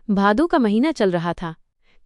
भादों का महीना चल रहा था।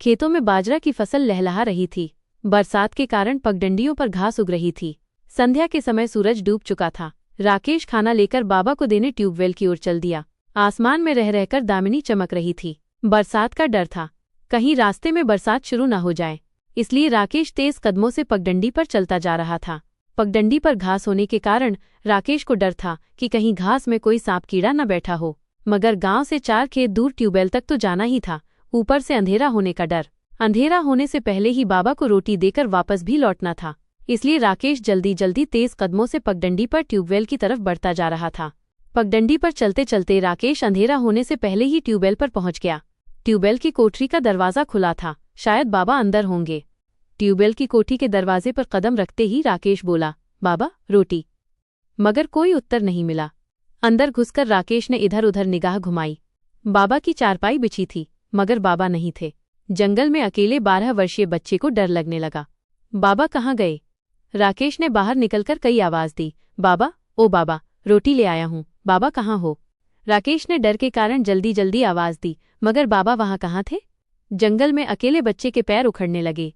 खेतों में बाजरा की फसल लहलहा रही थी। बरसात के कारण पगडंडियों पर घास उग रही थी। संध्या के समय सूरज डूब चुका था। राकेश खाना लेकर बाबा को देने ट्यूबवेल की ओर चल दिया। आसमान में रह रहकर दामिनी चमक रही थी। बरसात का डर था, कहीं रास्ते में बरसात शुरू न हो जाए, इसलिए राकेश तेज कदमों से पगडंडी पर चलता जा रहा था। पगडंडी पर घास होने के कारण राकेश को डर था कि कहीं घास में कोई सांप कीड़ा न बैठा हो। मगर गांव से 4 खेत दूर ट्यूबवेल तक तो जाना ही था, ऊपर से अंधेरा होने का डर। अंधेरा होने से पहले ही बाबा को रोटी देकर वापस भी लौटना था, इसलिए राकेश जल्दी जल्दी तेज कदमों से पगडंडी पर ट्यूबवेल की तरफ बढ़ता जा रहा था। पगडंडी पर चलते चलते राकेश अंधेरा होने से पहले ही ट्यूबवेल पर पहुंच गया। ट्यूबवेल की कोठरी का दरवाजा खुला था, शायद बाबा अंदर होंगे। ट्यूबवेल की कोठी के दरवाजे पर कदम रखते ही राकेश बोला, बाबा रोटी। मगर कोई उत्तर नहीं मिला। अंदर घुसकर राकेश ने इधर उधर निगाह घुमाई। बाबा की चारपाई बिछी थी, मगर बाबा नहीं थे। जंगल में अकेले 12 वर्षीय बच्चे को डर लगने लगा। बाबा कहाँ गए? राकेश ने बाहर निकलकर कई आवाज दी, बाबा, ओ बाबा, रोटी ले आया हूँ, बाबा कहाँ हो? राकेश ने डर के कारण जल्दी जल्दी आवाज दी, मगर बाबा वहाँ कहाँ थे? जंगल में अकेले बच्चे के पैर उखड़ने लगे।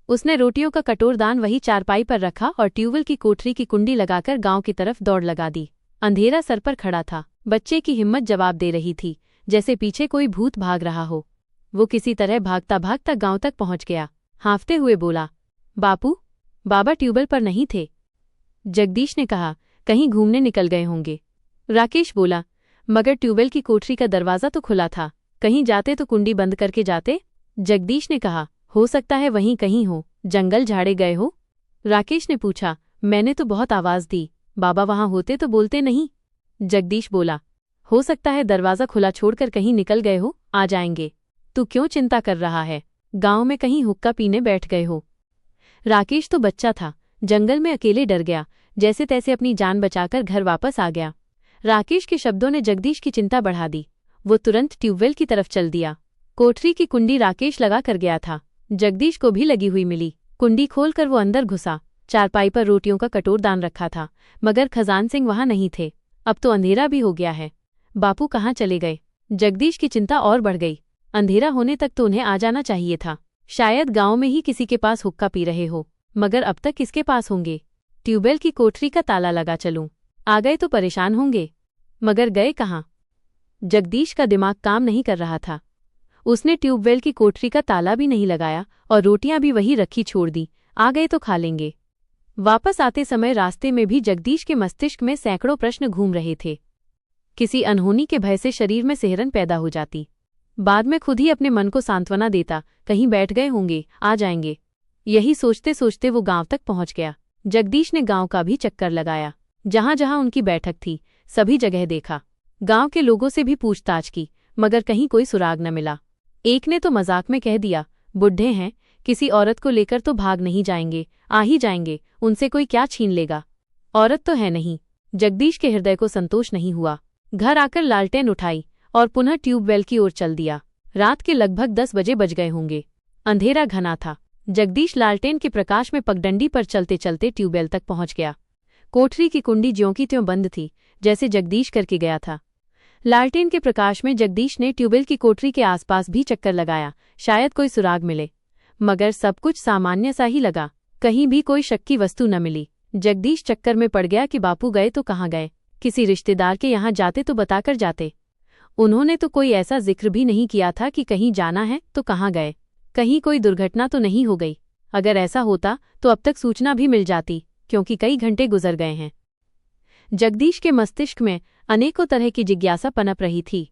उसने रोटियों का कटोरदान वही चारपाई पर रखा और ट्यूबवेल की कोठरी की कुंडी लगाकर गांव की तरफ दौड़ लगा दी। अंधेरा सर पर खड़ा था। बच्चे की हिम्मत जवाब दे रही थी, जैसे पीछे कोई भूत भाग रहा हो। वो किसी तरह भागता भागता गांव तक पहुंच गया। हाँफते हुए बोला, बापू। बाबा ट्यूबवेल पर नहीं थे। जगदीश ने कहा, कहीं घूमने निकल गए होंगे। राकेश बोला, मगर ट्यूबवेल की कोठरी का दरवाजा तो खुला था, कहीं जाते तो कुंडी बंद करके जाते। जगदीश ने कहा, हो सकता है वहीं कहीं हो, जंगल झाड़े गए हो। राकेश ने पूछा, मैंने तो बहुत आवाज दी, बाबा वहां होते तो बोलते नहीं। जगदीश बोला, हो सकता है दरवाजा खुला छोड़कर कहीं निकल गए हो, आ जाएंगे। तू क्यों चिंता कर रहा है? गांव में कहीं हुक्का पीने बैठ गए हो। राकेश तो बच्चा था, जंगल में अकेले डर गया, जैसे तैसे अपनी जान बचाकर घर वापस आ गया। राकेश के शब्दों ने जगदीश की चिंता बढ़ा दी। वो तुरंत ट्यूबवेल की तरफ चल दिया। कोठरी की कुंडी राकेश लगा कर गया था। जगदीश को भी लगी हुई मिली। कुंडी खोलकर वो अंदर घुसा। चारपाई पर रोटियों का कटोरदान रखा था, मगर खजान सिंह वहां नहीं थे। अब तो अंधेरा भी हो गया है। बापू कहाँ चले गए? जगदीश की चिंता और बढ़ गई। अंधेरा होने तक तो उन्हें आ जाना चाहिए था। शायद गांव में ही किसी के पास हुक्का पी रहे हो, मगर अब तक किसके पास होंगे? ट्यूबवेल की कोठरी का ताला लगा चलूं, आ गए तो परेशान होंगे, मगर गए कहाँ? जगदीश का दिमाग काम नहीं कर रहा था। उसने ट्यूबवेल की कोठरी का ताला भी नहीं लगाया और रोटियां भी वही रखी छोड़ दी। आ गए तो खा लेंगे। वापस आते समय रास्ते में भी जगदीश के मस्तिष्क में सैकड़ों प्रश्न घूम रहे थे। किसी अनहोनी के भय से शरीर में सिहरन पैदा हो जाती। बाद में खुद ही अपने मन को सांत्वना देता, कहीं बैठ गए होंगे, आ जाएंगे। यही सोचते सोचते वो गांव तक पहुंच गया। जगदीश ने गांव का भी चक्कर लगाया। जहां जहां उनकी बैठक थी, सभी जगह देखा। गांव के लोगों से भी पूछताछ की, मगर कहीं कोई सुराग न मिला। एक ने तो मजाक में कह दिया, बुढ़े हैं, किसी औरत को लेकर तो भाग नहीं जाएंगे, आ ही जाएंगे, उनसे कोई क्या छीन लेगा। औरत तो है नहीं। जगदीश के हृदय को संतोष नहीं हुआ। घर आकर लालटेन उठाई और पुनः ट्यूबवेल की ओर चल दिया। रात के लगभग 10 बजे बज गए होंगे। अंधेरा घना था। जगदीश लालटेन के प्रकाश में पगडंडी पर चलते चलते ट्यूबवेल तक पहुंच गया। कोठरी की कुंडी ज्यों की त्यों बंद थी, जैसे जगदीश करके गया था। लालटेन के प्रकाश में जगदीश ने ट्यूबवेल की कोठरी के आसपास भी चक्कर लगाया, शायद कोई सुराग मिले, मगर सब कुछ सामान्य सा ही लगा। कहीं भी कोई शक की वस्तु न मिली। जगदीश चक्कर में पड़ गया कि बापू गए तो कहाँ गए। किसी रिश्तेदार के यहाँ जाते तो बताकर जाते। उन्होंने तो कोई ऐसा जिक्र भी नहीं किया था कि कहीं जाना है तो कहाँ गए। कहीं कोई दुर्घटना तो नहीं हो गई। अगर ऐसा होता तो अब तक सूचना भी मिल जाती, क्योंकि कई घंटे गुजर गए हैं। जगदीश के मस्तिष्क में अनेकों तरह की जिज्ञासा पनप रही थी,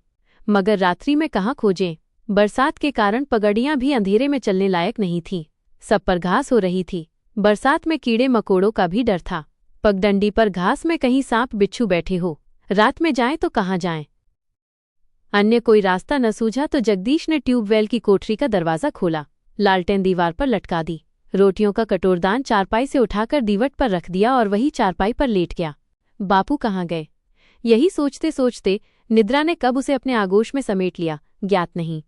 मगर रात्रि में कहाँ खोजें। बरसात के कारण पगड़ियां भी अंधेरे में चलने लायक नहीं थीं। सब पर घास हो रही थी। बरसात में कीड़े मकोड़ों का भी डर था। पगडंडी पर घास में कहीं सांप बिच्छू बैठे हो। रात में जाएं तो कहाँ जाएं? अन्य कोई रास्ता न सूझा तो जगदीश ने ट्यूबवेल की कोठरी का दरवाजा खोला। लालटेन दीवार पर लटका दी। रोटियों का कटोरदान चारपाई से उठाकर दीवट पर रख दिया और वही चारपाई पर लेट गया। बापू कहाँ गए? यही सोचते सोचते निद्रा ने कब उसे अपने आगोश में समेट लिया, ज्ञात नहीं।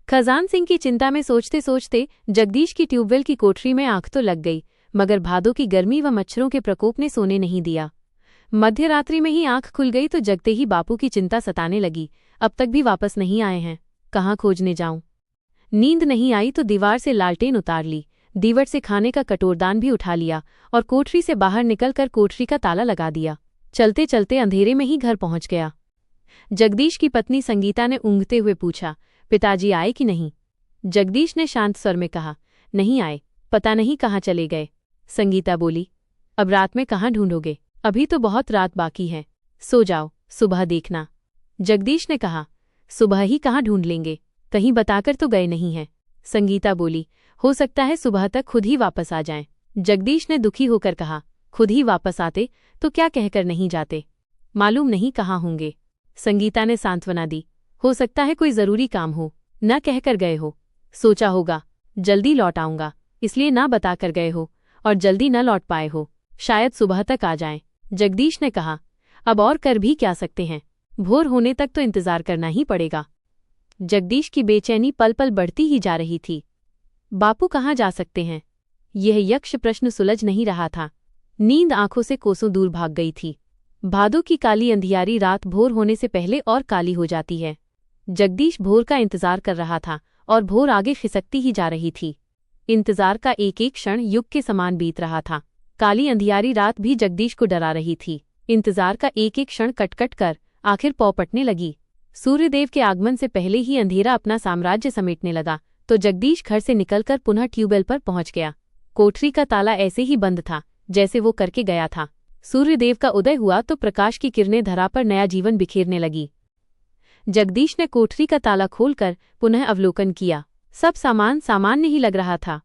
खजान सिंह की चिंता में सोचते सोचते जगदीश की ट्यूबवेल की कोठरी में आंख तो लग गई, मगर भादों की गर्मी व मच्छरों के प्रकोप ने सोने नहीं दिया। मध्य रात्रि में ही आंख खुल गई तो जगते ही बापू की चिंता सताने लगी। अब तक भी वापस नहीं आए हैं। कहाँ खोजने जाऊं। नींद नहीं आई तो दीवार से लालटेन उतार ली, दीवार से खाने का कटोरदान भी उठा लिया और कोठरी से बाहर निकलकर कोठरी का ताला लगा दिया। चलते चलते अंधेरे में ही घर पहुंच गया। जगदीश की पत्नी संगीता ने ऊँघते हुए पूछा, पिताजी आए कि नहीं? जगदीश ने शांत स्वर में कहा, नहीं आए, पता नहीं कहाँ चले गए। संगीता बोली, अब रात में कहाँ ढूंढोगे? अभी तो बहुत रात बाकी है, सो जाओ, सुबह देखना। जगदीश ने कहा, सुबह ही कहाँ ढूंढ लेंगे, कहीं बताकर तो गए नहीं हैं। संगीता बोली, हो सकता है सुबह तक खुद ही वापस आ जाएं। जगदीश ने दुखी होकर कहा, खुद ही वापस आते तो क्या कहकर नहीं जाते, मालूम नहीं कहाँ होंगे। संगीता ने सांत्वना दी, हो सकता है कोई जरूरी काम हो, न कहकर गए हो, सोचा होगा जल्दी लौट आऊंगा इसलिए ना बताकर गए हो और जल्दी न लौट पाए हो, शायद सुबह तक आ जाएं। जगदीश ने कहा, अब और कर भी क्या सकते हैं, भोर होने तक तो इंतजार करना ही पड़ेगा। जगदीश की बेचैनी पल पल बढ़ती ही जा रही थी। बापू कहाँ जा सकते हैं, यह यक्ष प्रश्न सुलझ नहीं रहा था। नींद आंखों से कोसों दूर भाग गई थी। भादों की काली अंधियारी रात भोर होने से पहले और काली हो जाती है। जगदीश भोर का इंतजार कर रहा था और भोर आगे खिसकती ही जा रही थी। इंतजार का एक एक क्षण युग के समान बीत रहा था। काली अंधियारी रात भी जगदीश को डरा रही थी। इंतजार का एक एक क्षण कटकट कर आखिर पौ पटने लगी। सूर्यदेव के आगमन से पहले ही अंधेरा अपना साम्राज्य समेटने लगा तो जगदीश घर से निकलकर पुनः ट्यूबवेल पर पहुंच गया। कोठरी का ताला ऐसे ही बंद था जैसे वो करके गया था। सूर्यदेव का उदय हुआ तो प्रकाश की किरणें धरा पर नया जीवन बिखेरने लगी। जगदीश ने कोठरी का ताला खोलकर पुनः अवलोकन किया। सब सामान सामान्य ही लग रहा था।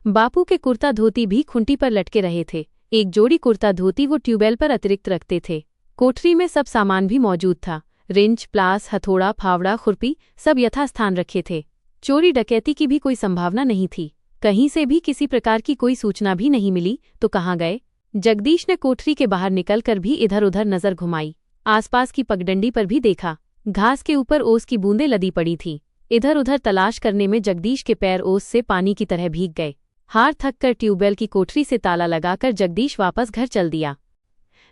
बापू के कुर्ता धोती भी खुंटी पर लटके रहे थे। एक जोड़ी कुर्ता धोती वो ट्यूबवेल पर अतिरिक्त रखते थे। कोठरी में सब सामान भी मौजूद था। रिंच, प्लास, हथौड़ा, फावड़ा, खुरपी सब यथास्थान रखे थे। चोरी डकैती की भी कोई संभावना नहीं थी। कहीं से भी किसी प्रकार की कोई सूचना भी नहीं मिली तो कहाँ गए? जगदीश ने कोठरी के बाहर निकलकर भी इधर उधर नजर घुमाई। आसपास की पगडंडी पर भी देखा। घास के ऊपर ओस की बूंदें लदी पड़ी थीं। इधर उधर तलाश करने में जगदीश के पैर ओस से पानी की तरह भीग गए। हार थक कर ट्यूबवेल की कोठरी से ताला लगाकर जगदीश वापस घर चल दिया।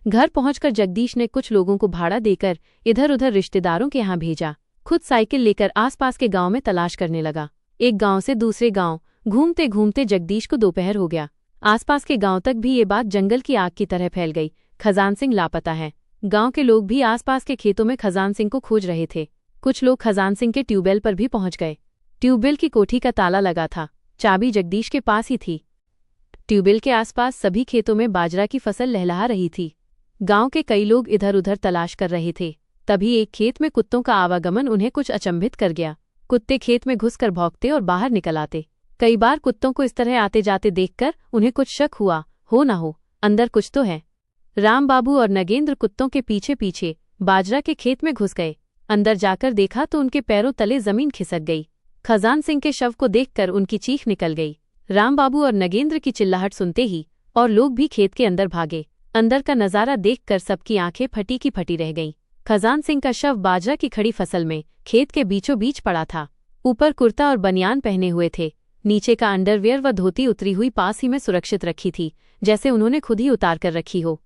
घर पहुंचकर जगदीश ने कुछ लोगों को भाड़ा देकर इधर उधर रिश्तेदारों के यहाँ भेजा। खुद साइकिल लेकर आसपास के गांव में तलाश करने लगा। एक गांव से दूसरे गांव घूमते घूमते जगदीश को दोपहर हो गया। आसपास के गांव तक भी ये बात जंगल की आग की तरह फैल गई। खजान सिंह लापता है। गांव के लोग भी आसपास के खेतों में खजान सिंह को खोज रहे थे। कुछ लोग खजान सिंह के ट्यूबवेल पर भी पहुंच गए। ट्यूबवेल की कोठी का ताला लगा था। चाबी जगदीश के पास ही थी। ट्यूबवेल के आसपास सभी खेतों में बाजरा की फसल लहलहा रही थी। गांव के कई लोग इधर उधर तलाश कर रहे थे। तभी एक खेत में कुत्तों का आवागमन उन्हें कुछ अचंभित कर गया। कुत्ते खेत में घुसकर भौंकते और बाहर निकल आते। कई बार कुत्तों को इस तरह आते जाते देखकर उन्हें कुछ शक हुआ, हो ना हो अंदर कुछ तो है। राम बाबू और नगेंद्र कुत्तों के पीछे पीछे बाजरा के खेत में घुस गए। अंदर जाकर देखा तो उनके पैरों तले जमीन खिसक गई। खजान सिंह के शव को देखकर उनकी चीख निकल गई। राम बाबू और नगेंद्र की चिल्लाहट सुनते ही और लोग भी खेत के अंदर भागे। अंदर का नजारा देखकर सबकी आंखें फटी की फटी रह गईं। खजान सिंह का शव बाजरा की खड़ी फसल में खेत के बीचों बीच पड़ा था। ऊपर कुर्ता और बनियान पहने हुए थे। नीचे का अंडरवियर व धोती उतरी हुई पास ही में सुरक्षित रखी थी, जैसे उन्होंने खुद ही उतार कर रखी हो।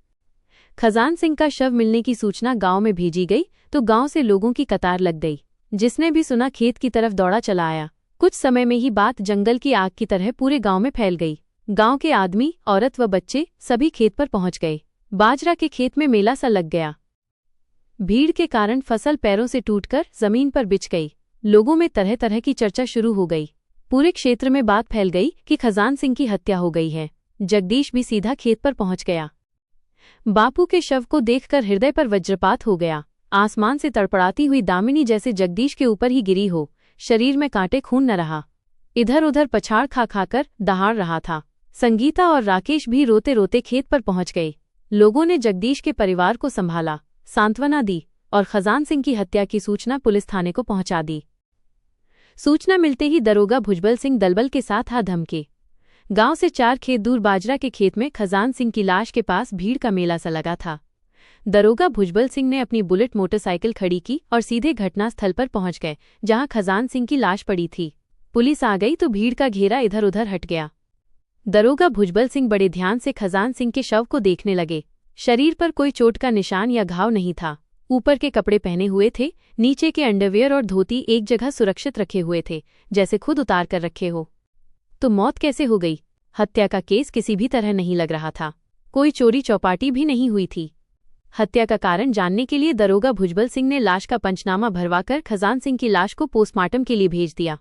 खजान सिंह का शव मिलने की सूचना गांव में भेजी गई तो गांव से लोगों की कतार लग गई। जिसने भी सुना खेत की तरफ दौड़ा चला आया। कुछ समय में ही बात जंगल की आग की तरह पूरे गांव में फैल गई। गांव के आदमी, औरत व बच्चे सभी खेत पर पहुंच गए। बाजरा के खेत में मेला सा लग गया। भीड़ के कारण फसल पैरों से टूटकर जमीन पर बिछ गई। लोगों में तरह तरह की चर्चा शुरू हो गई। पूरे क्षेत्र में बात फैल गई कि खजान सिंह की हत्या हो गई है। जगदीश भी सीधा खेत पर पहुंच गया। बापू के शव को देखकर हृदय पर वज्रपात हो गया। आसमान से तड़पड़ाती हुई दामिनी जैसे जगदीश के ऊपर ही गिरी हो। शरीर में कांटे खून न रहा। इधर उधर पछाड़ खा खाकर दहाड़ रहा था। संगीता और राकेश भी रोते रोते खेत पर पहुंच गए। लोगों ने जगदीश के परिवार को संभाला, सांत्वना दी और खजान सिंह की हत्या की सूचना पुलिस थाने को पहुंचा दी। सूचना मिलते ही दरोगा भुजबल सिंह दलबल के साथ आ धमके। गांव से 4 खेत दूर बाजरा के खेत में खजान सिंह की लाश के पास भीड़ का मेला सा लगा था। दरोगा भुजबल सिंह ने अपनी बुलेट मोटरसाइकिल खड़ी की और सीधे घटनास्थल पर पहुंच गए, जहां खजान सिंह की लाश पड़ी थी। पुलिस आ गई तो भीड़ का घेरा इधर उधर हट गया। दरोगा भुजबल सिंह बड़े ध्यान से खजान सिंह के शव को देखने लगे। शरीर पर कोई चोट का निशान या घाव नहीं था। ऊपर के कपड़े पहने हुए थे, नीचे के अंडरवियर और धोती एक जगह सुरक्षित रखे हुए थे, जैसे खुद उतार कर रखे हो। तो मौत कैसे हो गई? हत्या का केस किसी भी तरह नहीं लग रहा था। कोई चोरी चौपाटी भी नहीं हुई थी। हत्या का कारण जानने के लिए दरोगा भुजबल सिंह ने लाश का पंचनामा भरवाकर खजान सिंह की लाश को पोस्टमार्टम के लिए भेज दिया।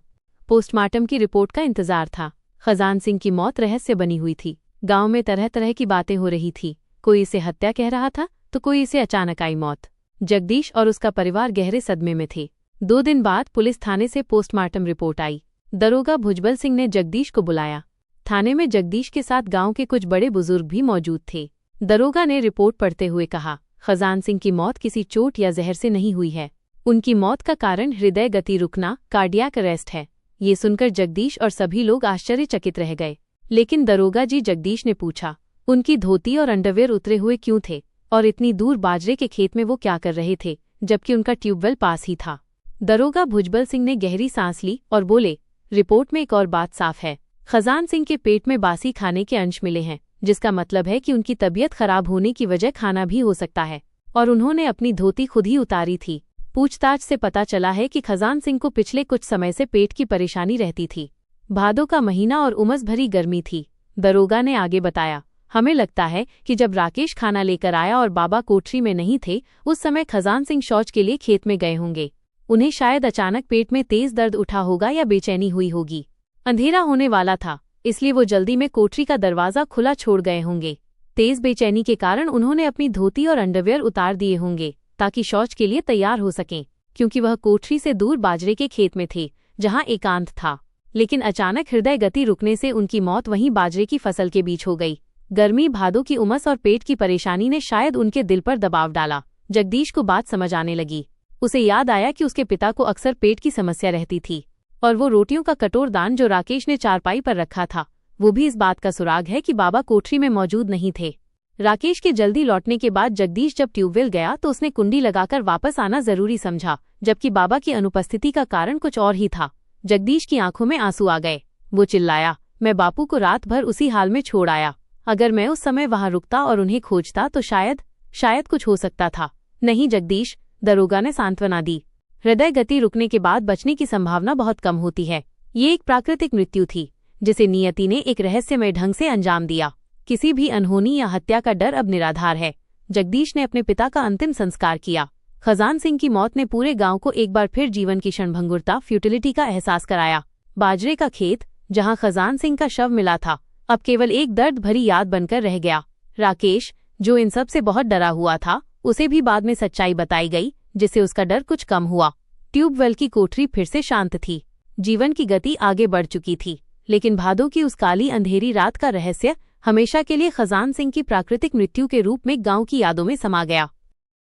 पोस्टमार्टम की रिपोर्ट का इंतजार था। खजान सिंह की मौत रहस्य बनी हुई थी। गांव में तरह तरह की बातें हो रही थी। कोई इसे हत्या कह रहा था तो कोई इसे अचानक आई मौत। जगदीश और उसका परिवार गहरे सदमे में थे। 2 दिन बाद पुलिस थाने से पोस्टमार्टम रिपोर्ट आई। दरोगा भुजबल सिंह ने जगदीश को बुलाया। थाने में जगदीश के साथ गांव के कुछ बड़े बुजुर्ग भी मौजूद थे। दरोगा ने रिपोर्ट पढ़ते हुए कहा, खजान सिंह की मौत किसी चोट या जहर से नहीं हुई है। उनकी मौत का कारण हृदय गति रुकना, कार्डियक अरेस्ट है। ये सुनकर जगदीश और सभी लोग आश्चर्यचकित रह गए। लेकिन दरोगा जी, जगदीश ने पूछा, उनकी धोती और अंडरवियर उतरे हुए क्यों थे और इतनी दूर बाजरे के खेत में वो क्या कर रहे थे, जबकि उनका ट्यूबवेल पास ही था? दरोगा भुजबल सिंह ने गहरी सांस ली और बोले, रिपोर्ट में एक और बात साफ है। खजान सिंह के पेट में बासी खाने के अंश मिले हैं, जिसका मतलब है कि उनकी तबीयत खराब होने की वजह खाना भी हो सकता है और उन्होंने अपनी धोती खुद ही उतारी थी। पूछताछ से पता चला है कि खजान सिंह को पिछले कुछ समय से पेट की परेशानी रहती थी। भादों का महीना और उमस भरी गर्मी थी। दरोगा ने आगे बताया, हमें लगता है कि जब राकेश खाना लेकर आया और बाबा कोठरी में नहीं थे, उस समय खजान सिंह शौच के लिए खेत में गए होंगे। उन्हें शायद अचानक पेट में तेज दर्द उठा होगा या बेचैनी हुई होगी। अंधेरा होने वाला था, इसलिए वो जल्दी में कोठरी का दरवाजा खुला छोड़ गए होंगे। तेज बेचैनी के कारण उन्होंने अपनी धोती और अंडरवियर उतार दिए होंगे ताकि शौच के लिए तैयार हो सकें, क्योंकि वह कोठरी से दूर बाजरे के खेत में थे जहां एकांत था। लेकिन अचानक हृदय गति रुकने से उनकी मौत वहीं बाजरे की फसल के बीच हो गई। गर्मी, भादों की उमस और पेट की परेशानी ने शायद उनके दिल पर दबाव डाला। जगदीश को बात समझ आने लगी। उसे याद आया कि उसके पिता को अक्सर पेट की समस्या रहती थी और वो रोटियों का कटोर दान जो राकेश ने चारपाई पर रखा था, वो भी इस बात का सुराग है कि बाबा कोठरी में मौजूद नहीं थे। राकेश के जल्दी लौटने के बाद जगदीश जब ट्यूबवेल गया तो उसने कुंडी लगाकर वापस आना जरूरी समझा, जबकि बाबा की अनुपस्थिति का कारण कुछ और ही था। जगदीश की आंखों में आंसू आ गए। वो चिल्लाया, मैं बापू को रात भर उसी हाल में छोड़ आया। अगर मैं उस समय वहां रुकता और उन्हें खोजता तो शायद कुछ हो सकता था। नहीं जगदीश, दरोगा ने सांत्वना दी। हृदय गति रुकने के बाद बचने की संभावना बहुत कम होती है। ये एक प्राकृतिक मृत्यु थी जिसे नियति ने एक रहस्यमय ढंग से अंजाम दिया। किसी भी अनहोनी या हत्या का डर अब निराधार है। जगदीश ने अपने पिता का अंतिम संस्कार किया। खजान सिंह की मौत ने पूरे गांव को एक बार फिर जीवन की क्षणभंगुरता, फ्यूटिलिटी का एहसास कराया। बाजरे का खेत, जहां खजान सिंह का शव मिला था, अब केवल एक दर्द भरी याद बनकर रह गया। राकेश, जो इन सब से बहुत डरा हुआ था, उसे भी बाद में सच्चाई बताई गई, जिससे उसका डर कुछ कम हुआ। ट्यूबवेल की कोठरी फिर से शांत थी। जीवन की गति आगे बढ़ चुकी थी, लेकिन भादों की उस काली अंधेरी रात का रहस्य हमेशा के लिए खजान सिंह की प्राकृतिक मृत्यु के रूप में गांव की यादों में समा गया।